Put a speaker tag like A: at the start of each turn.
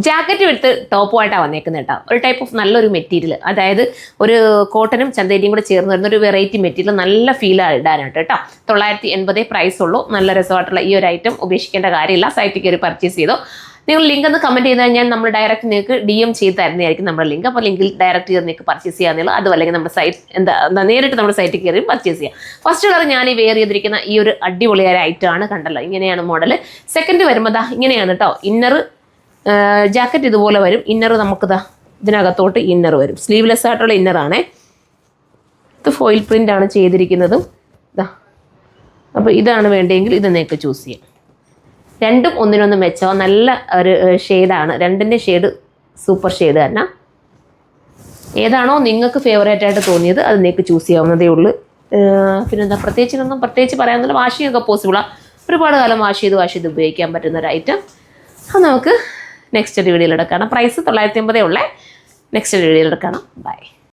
A: Jacket വിത്ത് ടോപ്പുമായിട്ടാണ് വന്നേക്കുന്നത് കേട്ടോ. ഒരു ടൈപ്പ് ഓഫ് നല്ലൊരു മെറ്റീരിയൽ, അതായത് ഒരു കോട്ടനും ചന്തേരിയും കൂടെ ചേർന്ന് വരുന്ന ഒരു വെറൈറ്റി മെറ്റീരിയൽ, നല്ല ഫീലാണ് ഇടാനായിട്ട് കേട്ടോ. 980 പ്രൈസ് ഉള്ളൂ. നല്ല രസമായിട്ടുള്ള ഈ ഒരു ഐറ്റം ഉപേക്ഷിക്കേണ്ട കാര്യമില്ല. സൈറ്റിൽ കയറി പർച്ചേസ് ചെയ്തോ. നിങ്ങൾ ലിങ്ക് ഒന്ന് കമൻറ്റ് ചെയ്ത് കഴിഞ്ഞാൽ നമ്മൾ ഡയറക്റ്റ് നിങ്ങൾക്ക് DM ചെയ്ത് തരുന്നതായിരിക്കും നമ്മുടെ ലിങ്ക്. അപ്പോൾ ലിങ്കിൽ ഡയറക്റ്റ് ചെയ്ത് നിങ്ങൾക്ക് പർച്ചേസ് ചെയ്യാന്നുള്ളൂ. അതും അല്ലെങ്കിൽ നമ്മുടെ സൈറ്റ് എന്താ നേരിട്ട് നമ്മുടെ സൈറ്റിൽ കയറി പർച്ചേസ് ചെയ്യാം. ഫസ്റ്റ് കളർ ഞാൻ ഈ വെയർ ചെയ്തിരിക്കുന്ന ഈ ഒരു അടിപൊളിയായ ഐറ്റമാണ്. കണ്ടല്ലോ, ഇങ്ങനെയാണ് മോഡൽ. സെക്കൻഡ് വരുമ്പോൾ ഇങ്ങനെയാണ് കേട്ടോ. ഇന്നർ ജാക്കറ്റ് ഇതുപോലെ വരും. ഇന്നർ നമുക്കിതാ ഇതിനകത്തോട്ട് ഇന്നർ വരും. സ്ലീവ്ലെസ് ആയിട്ടുള്ള ഇന്നറാണേ. ഇത് ഫോയിൽ പ്രിൻ്റാണ് ചെയ്തിരിക്കുന്നതും. ഇതാ, അപ്പോൾ ഇതാണ് വേണ്ടിയെങ്കിൽ ഇത് നിങ്ങൾക്ക് ചൂസ് ചെയ്യാം. രണ്ടും ഒന്നിനൊന്ന് മെച്ചം, നല്ല ഒരു ഷെയ്ഡാണ്. രണ്ടിൻ്റെ ഷെയ്ഡ് സൂപ്പർ ഷെയ്ഡ് തന്നെ. ഏതാണോ നിങ്ങൾക്ക് ഫേവറേറ്റ് ആയിട്ട് തോന്നിയത് അത് നിങ്ങൾക്ക് ചൂസ് ചെയ്യാവുന്നതേ ഉള്ളൂ. പിന്നെന്താ പ്രത്യേകിച്ച് പറയാമെന്നില്ല. വാഷിംഗ് ഒക്കെ പോസിബിളാണ്. ഒരുപാട് കാലം വാഷ് ചെയ്ത് ഉപയോഗിക്കാൻ പറ്റുന്ന ഒരു ഐറ്റം. അത് നമുക്ക് നെക്സ്റ്റ് വീഡിയോയിൽ എടുക്കണം. പ്രൈസ് 980 ഉള്ളേ. നെക്സ്റ്റ് വീഡിയോയിൽ എടുക്കണം. ബൈ.